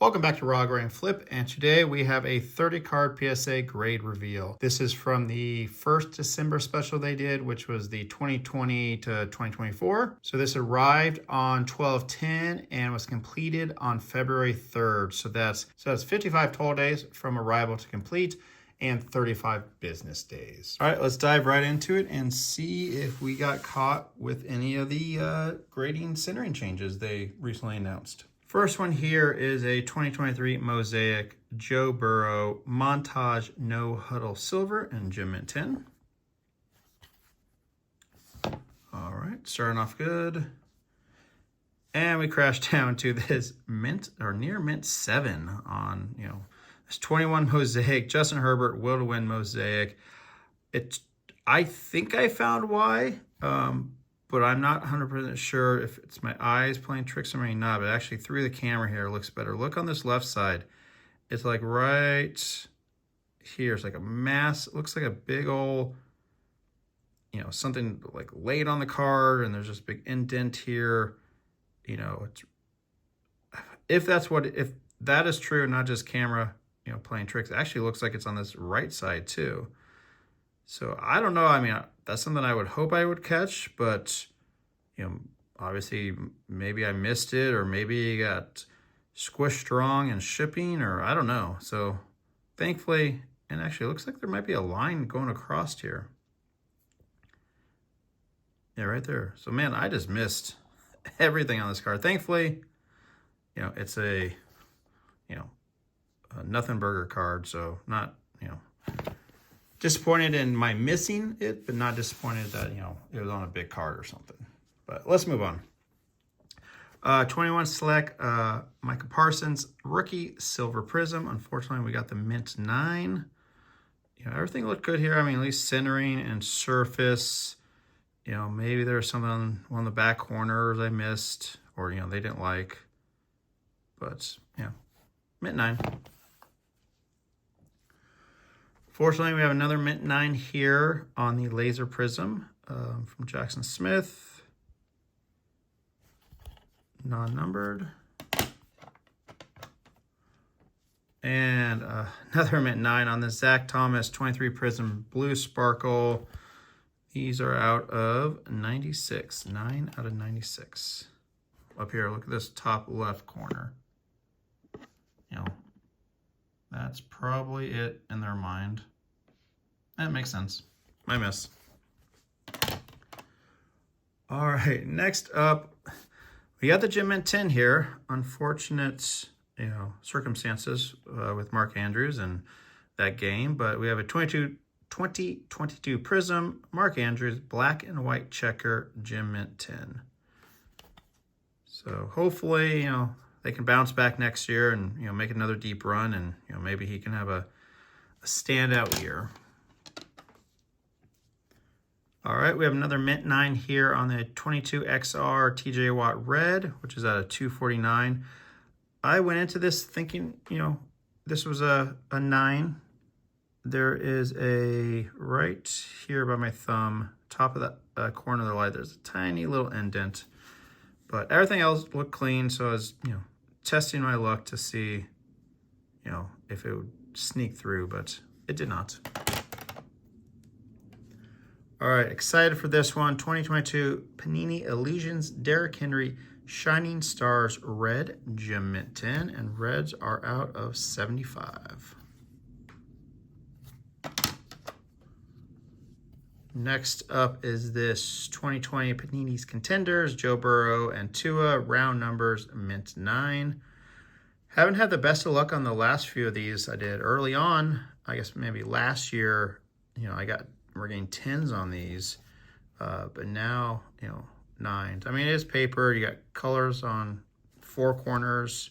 Welcome back to Raw Grain Flip, and today we have a 30 card PSA grade reveal. This is from the first December special they did, which was the 2020 to 2024. So this arrived on 12/10 and was completed on February 3rd. So that's 55 total days from arrival to complete and 35 business days. All right, let's dive right into it and see if we got caught with any of the grading centering changes they recently announced. First one here is a 2023 Mosaic Joe Burrow Montage No Huddle Silver and Gem Mint 10. All right, starting off good. And we crashed down to this mint or near mint 7 on, this 21 Mosaic, Justin Herbert, Will to Win Mosaic. I think I found why. But I'm not 100% sure if it's my eyes playing tricks on me or not. But actually, through the camera here, it looks better. Look on this left side. It's like right here. It's like a mass. It looks like a big old, something like laid on the card. And there's this big indent here. If that is true, not just camera, playing tricks, it actually looks like it's on this right side too. So I don't know. I mean, that's something I would hope I would catch, but, obviously maybe I missed it, or maybe it got squished wrong in shipping, or I don't know. So thankfully, and actually it looks like there might be a line going across here. Yeah, right there. So man, I just missed everything on this card. Thankfully, it's a nothing burger card. So not, disappointed in my missing it, but not disappointed that, it was on a big card or something. But let's move on. 21 Select, Micah Parsons, Rookie Silver Prism. Unfortunately, we got the Mint 9. Everything looked good here. I mean, at least centering and surface. Maybe there's something on one of the back corners I missed, or, they didn't like. But, Mint 9. Fortunately, we have another Mint 9 here on the Laser Prism from Jackson Smith. Non-numbered. And another Mint 9 on the Zach Thomas 23 Prism Blue Sparkle. These are out of 96. 9 out of 96. Up here, look at this top left corner. That's probably it in their mind. That makes sense. My miss. All right, next up, we got the Gem Mint 10 here. Unfortunate, circumstances with Mark Andrews and that game, but we have a 2022 Prism, Mark Andrews, black and white checker, Gem Mint 10. So hopefully, they can bounce back next year and, make another deep run, and, maybe he can have a standout year. All right, we have another Mint 9 here on the 22 XR TJ Watt Red, which is at a 249. I went into this thinking, this was a 9. There is a, right here by my thumb, top of the corner of the light, there's a tiny little indent. But everything else looked clean, so I was, testing my luck to see, if it would sneak through, but it did not. All right, excited for this one. 2022 Panini Illusions Derrick Henry Shining Stars Red Gem Mint 10, and reds are out of 75. Next up is this 2020 Panini's Contenders, Joe Burrow and Tua, round numbers, Mint 9. Haven't had the best of luck on the last few of these I did early on. I guess maybe last year, we're getting 10s on these. But now, 9s. I mean, it is paper. You got colors on 4 corners.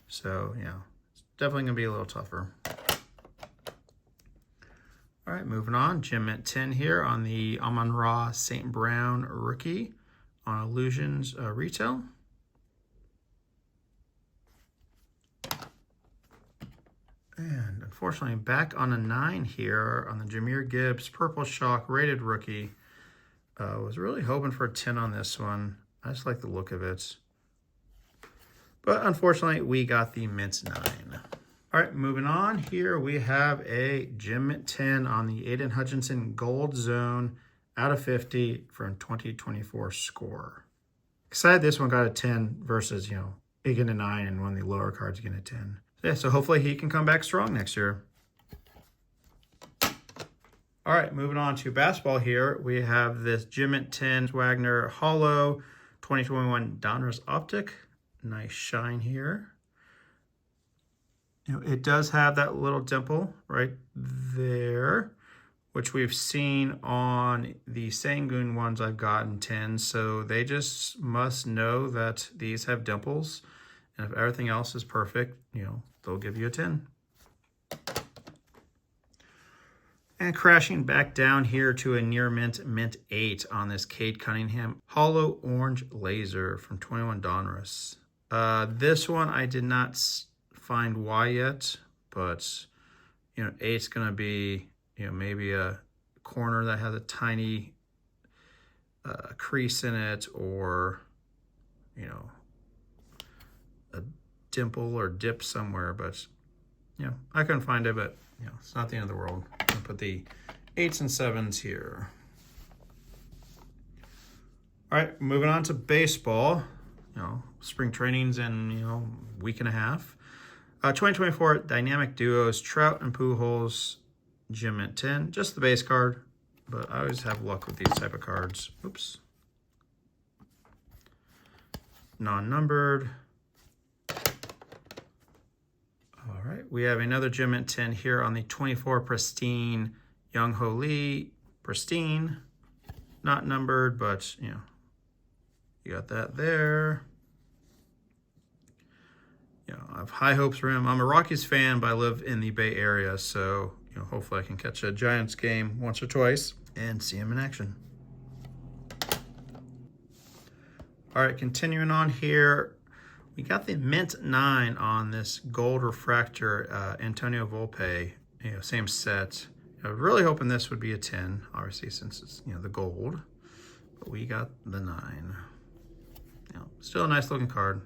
So, it's definitely going to be a little tougher. All right, moving on. Gem Mint 10 here on the Amon-Ra St. Brown Rookie on Illusions Retail. And unfortunately, back on a 9 here on the Jahmyr Gibbs Purple Shock Rated Rookie. Was really hoping for a 10 on this one. I just like the look of it. But unfortunately, we got the mint 9. All right, moving on here, we have a Gem Mint 10 on the Aiden Hutchinson Gold Zone out of 50 from 2024 score. Excited this one got a 10 versus, it getting a 9 and one of the lower cards getting a 10. So hopefully he can come back strong next year. All right, moving on to basketball here. We have this Gem Mint 10 Wagner Hollow 2021 Donruss Optic. Nice shine here. It does have that little dimple right there, which we've seen on the Sangoon ones I've gotten 10. So they just must know that these have dimples. And if everything else is perfect, they'll give you a 10. And crashing back down here to a near mint, mint 8 on this Cade Cunningham Hollow Orange Laser from 21 Donruss. This one I did not find why yet, but 8's gonna be maybe a corner that has a tiny crease in it, or a dimple or dip somewhere, but I couldn't find it, but it's not the end of the world. I'm gonna put the 8s and 7s here. All right, moving on to baseball. Spring training's in week and a half. 2024 Dynamic Duos, Trout and Pujols, Gem Mint 10. Just the base card, but I always have luck with these type of cards. Oops. Non-numbered. All right, we have another Gem Mint 10 here on the 24 Pristine Young Ho Lee. Pristine. Not numbered, but, you got that there. I have high hopes for him. I'm a Rockies fan, but I live in the Bay Area, so hopefully I can catch a Giants game once or twice and see him in action. All right, continuing on here, we got the mint 9 on this gold refractor Antonio Volpe. Same set. I was really hoping this would be a 10, obviously, since it's the gold, but we got the 9. Still a nice looking card.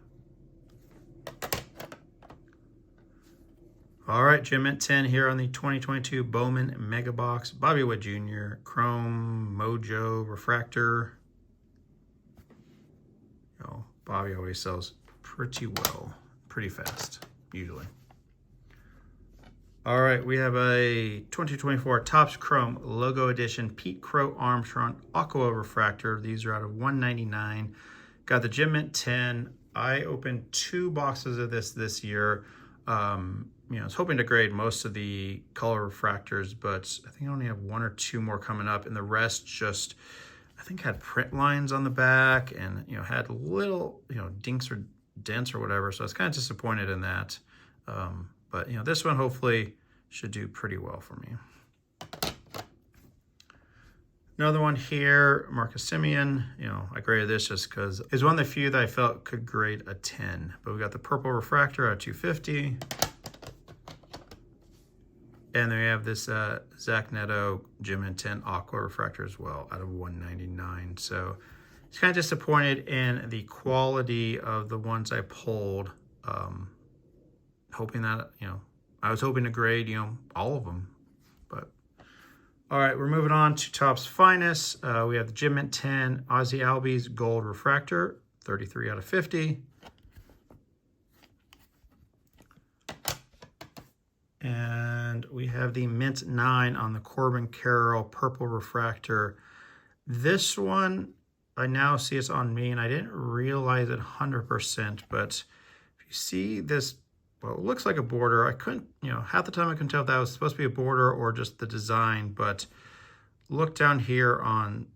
All right, Gem Mint 10 here on the 2022 Bowman Mega Box. Bobby Witt Jr., Chrome, Mojo, Refractor. Bobby always sells pretty well, pretty fast, usually. All right, we have a 2024 Topps Chrome Logo Edition Pete Crow Armstrong Aqua Refractor. These are out of 199. Got the Gem Mint 10. I opened 2 boxes of this year. I was hoping to grade most of the color refractors, but I think I only have 1 or 2 more coming up, and the rest just, I think, had print lines on the back and, had little, dinks or dents or whatever, so I was kind of disappointed in that. But, this one hopefully should do pretty well for me. Another one here, Marcus Semien. I graded this just because it's one of the few that I felt could grade a 10. But we got the purple refractor at 250. And then we have this Zach Neto Gem Mint 10 Aqua Refractor as well out of 199. So it's kind of disappointed in the quality of the ones I pulled. Hoping that, I was hoping to grade, all of them. But all right, we're moving on to Topps Finest. We have the Gem Mint 10 Ozzie Albies Gold Refractor, 33 out of 50. And we have the Mint 9 on the Corbin Carroll Purple Refractor. This one, I now see it's on me, and I didn't realize it 100%, but if you see this, well, it looks like a border. I couldn't, half the time I couldn't tell if that was supposed to be a border or just the design, but look down here on,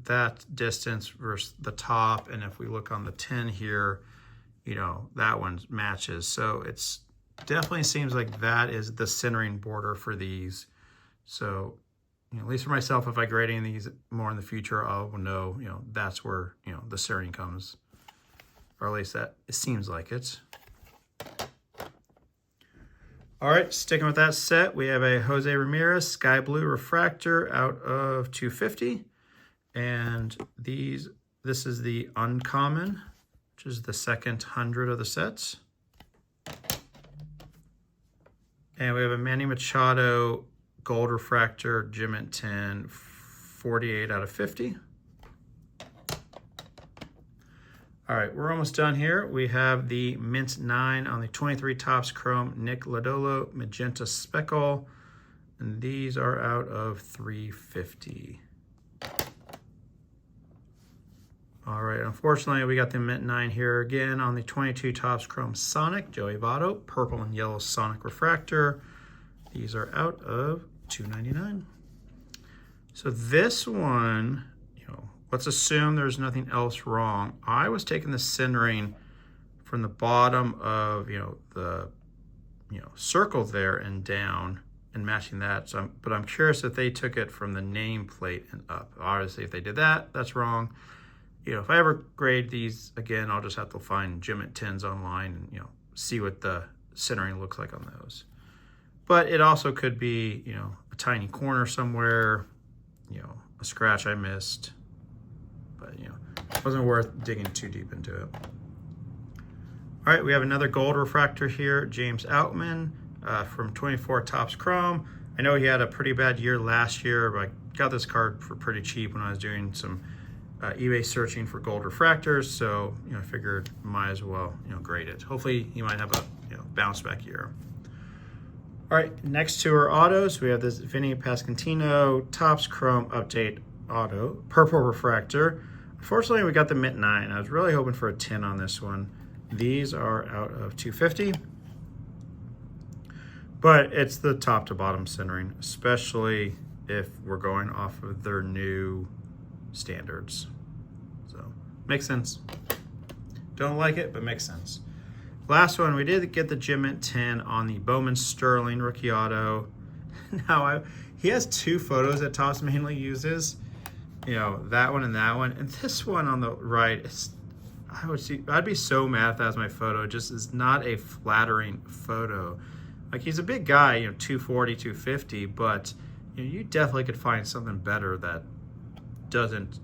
that distance versus the top, and if we look on the 10 here, that one matches. So it's definitely seems like that is the centering border for these. So, at least for myself, if I grade any of these more in the future, I'll know, that's where, the centering comes. Or at least that it seems like it. All right, sticking with that set, we have a Jose Ramirez Sky Blue Refractor out of 250. And this is the uncommon, which is the second 100 of the sets. And we have a Manny Machado Gold Refractor Gem Mint 10, 48 out of 50. All right, we're almost done here. We have the Mint 9 on the 23 Topps Chrome Nick Lodolo Magenta Speckle. And these are out of 350. All right, unfortunately, we got the Mint 9 here again on the 22 Topps Chrome Sonic Joey Votto, purple and yellow Sonic Refractor. These are out of $2.99. So this one, let's assume there's nothing else wrong. I was taking the centering from the bottom of, the, circle there and down and matching that. So but I'm curious if they took it from the nameplate and up. Obviously, if they did that, that's wrong. If I ever grade these again, I'll just have to find Gem Mint 10s online and, see what the centering looks like on those. But it also could be, a tiny corner somewhere, a scratch I missed. But, it wasn't worth digging too deep into it. All right, we have another gold refractor here, James Outman from 24 Topps Chrome. I know he had a pretty bad year last year, but I got this card for pretty cheap when I was doing some eBay searching for gold refractors. So, I figured might as well, grade it. Hopefully he might have a, bounce back year. All right, next to our autos, we have this Vinny Pasquantino Topps Chrome Update Auto, purple refractor. Unfortunately, we got the Mint 9. I was really hoping for a 10 on this one. These are out of 250. But it's the top to bottom centering, especially if we're going off of their new standards. So, makes sense. Don't like it, but makes sense. Last one, we did get the Gem Mint 10 on the Bowman Sterling Rookie Auto. Now, he has two photos that Topps mainly uses. That one and that one. And this one on the right, I'd be so mad if that was my photo. It just is not a flattering photo. Like, he's a big guy, 240, 250, but you definitely could find something better that doesn't,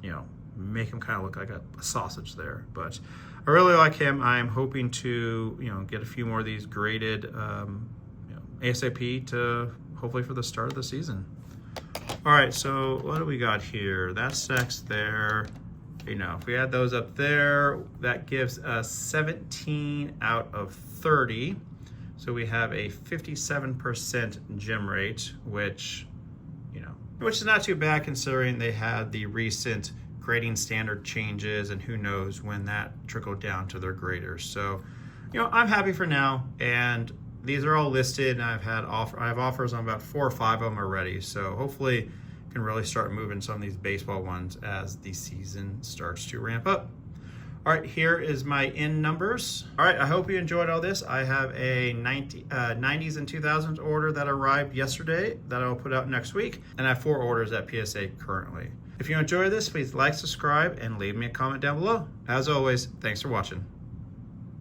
make him kind of look like a sausage there. But I really like him. I'm hoping to, get a few more of these graded ASAP to hopefully for the start of the season. All right, so what do we got here? That's next there. If we add those up there, that gives us 17 out of 30. So we have a 57% gem rate, which is not too bad considering they had the recent grading standard changes, and who knows when that trickled down to their graders. So, I'm happy for now, and these are all listed, and I have offers on about 4 or 5 of them already. So hopefully I can really start moving some of these baseball ones as the season starts to ramp up. All right, here is my in numbers. All right, I hope you enjoyed all this. I have a 90s and 2000s order that arrived yesterday that I'll put out next week, and I have 4 orders at PSA currently. If you enjoyed this, please like, subscribe, and leave me a comment down below. As always, thanks for watching.